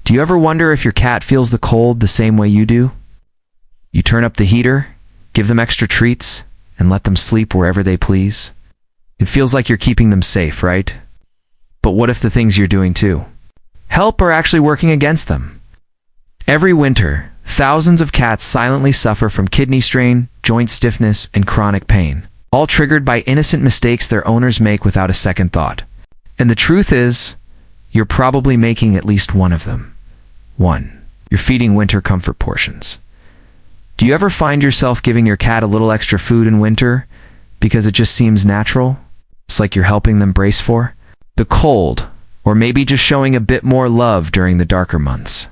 Do you ever wonder if your cat feels the cold the same way you do? You turn up the heater, give them extra treats, and let them sleep wherever they please. It feels like you're keeping them safe, right? But what if the things you're doing to help are actually working against them? Every winter, thousands of cats silently suffer from kidney strain, joint stiffness, and chronic pain, all triggered by innocent mistakes their owners make without a second thought. And the truth is, you're probably making at least one of them. 1. You're feeding winter comfort portions. Do you ever find yourself giving your cat a little extra food in winter because it just seems natural? It's like you're helping them brace for the cold, or maybe just showing a bit more love during the darker months.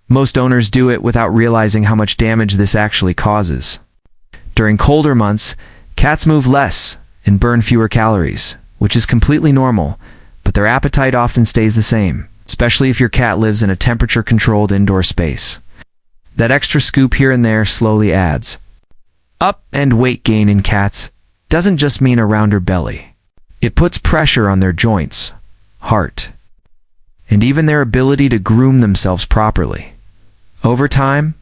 Most owners do it without realizing how much damage this actually causes. During colder months, cats move less and burn fewer calories, which is completely normal, but their appetite often stays the same, especially if your cat lives in a temperature-controlled indoor space. That extra scoop here and there slowly adds up, and weight gain in cats doesn't just mean a rounder belly. It puts pressure on their joints, heart, and even their ability to groom themselves properly. Over time,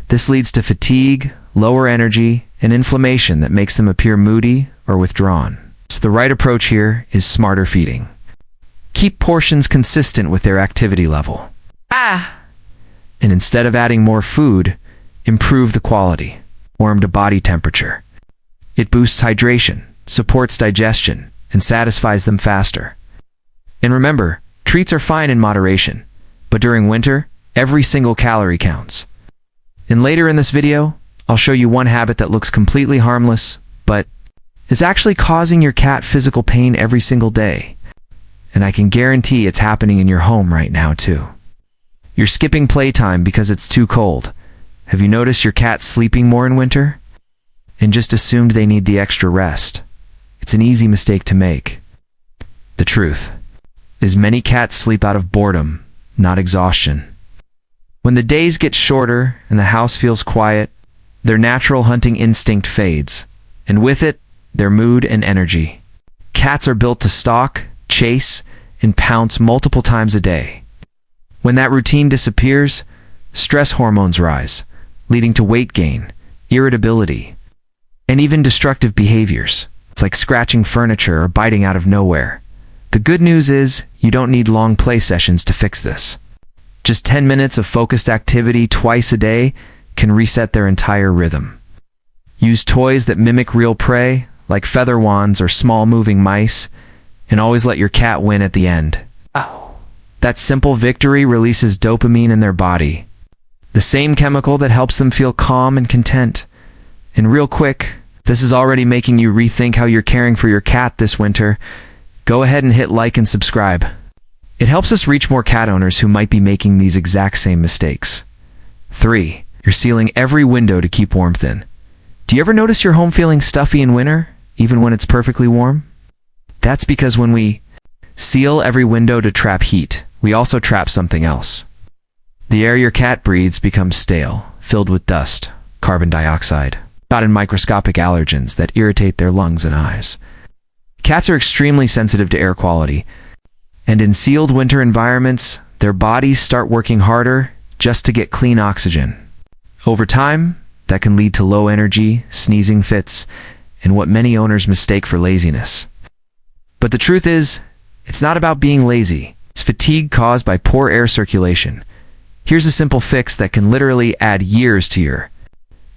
this leads to fatigue, lower energy, and inflammation that makes them appear moody or withdrawn. So the right approach here is smarter feeding. Keep portions consistent with their activity level. And instead of adding more food, improve the quality. Warm to body temperature. It boosts hydration, supports digestion, and satisfies them faster. And remember, treats are fine in moderation, but during winter, every single calorie counts. And later in this video, I'll show you one habit that looks completely harmless, but is actually causing your cat physical pain every single day. And I can guarantee it's happening in your home right now too. You're skipping playtime because it's too cold. Have you noticed your cat sleeping more in winter? And just assumed they need the extra rest. It's an easy mistake to make. The truth is many cats sleep out of boredom, not exhaustion. When the days get shorter and the house feels quiet, their natural hunting instinct fades, and with it, their mood and energy. Cats are built to stalk, chase, and pounce multiple times a day. When that routine disappears, stress hormones rise, leading to weight gain, irritability, and even destructive behaviors. It's like scratching furniture or biting out of nowhere. The good news is, you don't need long play sessions to fix this. Just 10 minutes of focused activity twice a day can reset their entire rhythm. Use toys that mimic real prey, like feather wands or small moving mice, and always let your cat win at the end. That simple victory releases dopamine in their body, the same chemical that helps them feel calm and content. And real quick, this is already making you rethink how you're caring for your cat this winter. Go ahead and hit like and subscribe. It helps us reach more cat owners who might be making these exact same mistakes. 3. You're sealing every window to keep warmth in. Do you ever notice your home feeling stuffy in winter, even when it's perfectly warm? That's because when we seal every window to trap heat, we also trap something else. The air your cat breathes becomes stale, filled with dust, carbon dioxide, and microscopic allergens that irritate their lungs and eyes. Cats are extremely sensitive to air quality, and in sealed winter environments, their bodies start working harder just to get clean oxygen. Over time, that can lead to low energy, sneezing fits, and what many owners mistake for laziness. But the truth is, it's not about being lazy. It's fatigue caused by poor air circulation. Here's a simple fix that can literally add years to your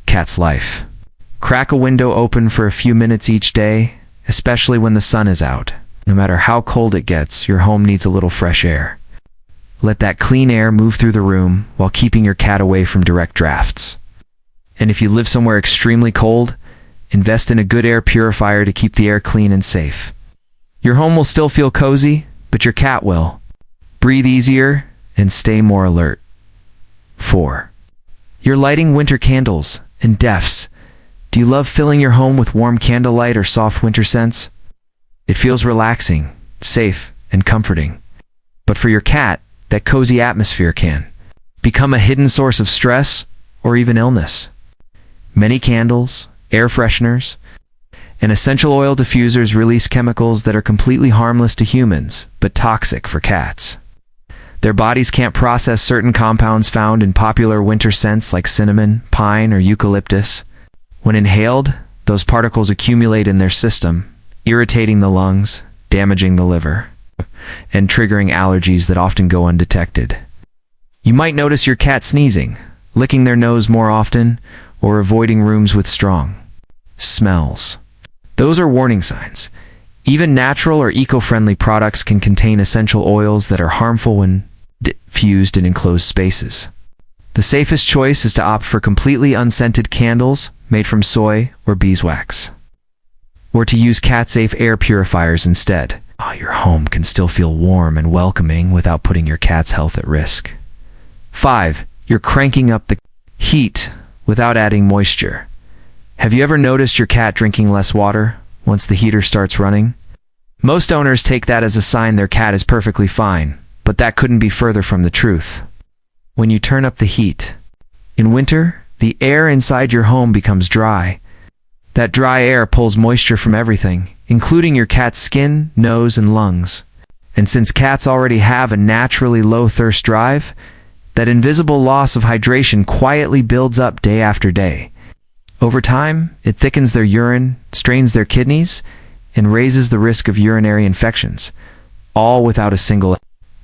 cat's life. Crack a window open for a few minutes each day, especially when the sun is out. No matter how cold it gets, your home needs a little fresh air. Let that clean air move through the room while keeping your cat away from direct drafts. And if you live somewhere extremely cold, invest in a good air purifier to keep the air clean and safe. Your home will still feel cozy, but your cat will. Breathe easier and stay more alert. 4. You're lighting winter candles and defs. Do you love filling your home with warm candlelight or soft winter scents? It feels relaxing, safe, and comforting. But for your cat, that cozy atmosphere can become a hidden source of stress or even illness. Many candles, air fresheners, and essential oil diffusers release chemicals that are completely harmless to humans, but toxic for cats. Their bodies can't process certain compounds found in popular winter scents like cinnamon, pine, or eucalyptus. When inhaled, those particles accumulate in their system, irritating the lungs, damaging the liver, and triggering allergies that often go undetected. You might notice your cat sneezing, licking their nose more often, or avoiding rooms with strong smells. Those are warning signs. Even natural or eco-friendly products can contain essential oils that are harmful when diffused in enclosed spaces. The safest choice is to opt for completely unscented candles made from soy or beeswax, or to use cat-safe air purifiers instead. Your home can still feel warm and welcoming without putting your cat's health at risk. 5. You're cranking up the heat without adding moisture. Have you ever noticed your cat drinking less water once the heater starts running? Most owners take that as a sign their cat is perfectly fine, but that couldn't be further from the truth. When you turn up the heat, in winter, the air inside your home becomes dry. That dry air pulls moisture from everything, including your cat's skin, nose, and lungs. And since cats already have a naturally low thirst drive, that invisible loss of hydration quietly builds up day after day. Over time, it thickens their urine, strains their kidneys, and raises the risk of urinary infections, all without a single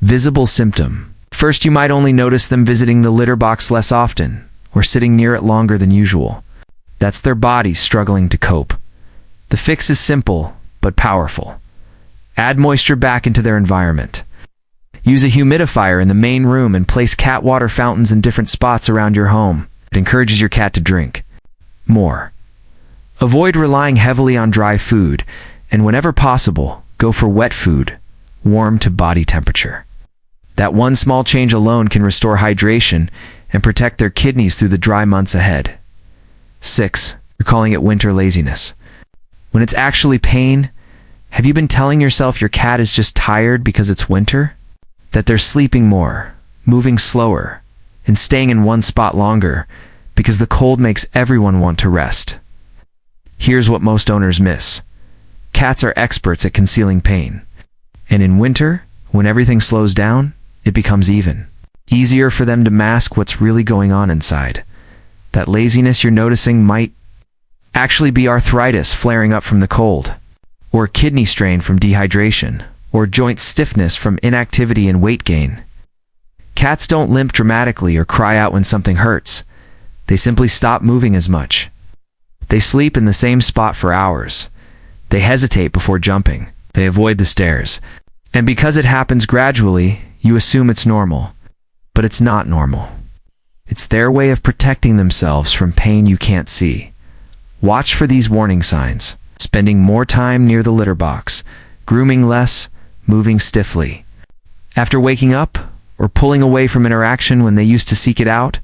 visible symptom. First, you might only notice them visiting the litter box less often, or sitting near it longer than usual. That's their bodies struggling to cope. The fix is simple, but powerful. Add moisture back into their environment. Use a humidifier in the main room and place cat water fountains in different spots around your home. It encourages your cat to drink more. Avoid relying heavily on dry food, and whenever possible, go for wet food, warm to body temperature. That one small change alone can restore hydration and protect their kidneys through the dry months ahead. 6. You're calling it winter laziness. When it's actually pain, have you been telling yourself your cat is just tired because it's winter? That they're sleeping more, moving slower, and staying in one spot longer because the cold makes everyone want to rest. Here's what most owners miss. Cats are experts at concealing pain. And in winter, when everything slows down, it becomes even easier for them to mask what's really going on inside. That laziness you're noticing might actually be arthritis flaring up from the cold, or kidney strain from dehydration, or joint stiffness from inactivity and weight gain. Cats don't limp dramatically or cry out when something hurts. They simply stop moving as much. They sleep in the same spot for hours. They hesitate before jumping. They avoid the stairs. And because it happens gradually, you assume it's normal. But it's not normal. It's their way of protecting themselves from pain you can't see. Watch for these warning signs. Spending more time near the litter box, grooming less, moving stiffly. After waking up, or pulling away from interaction when they used to seek it out,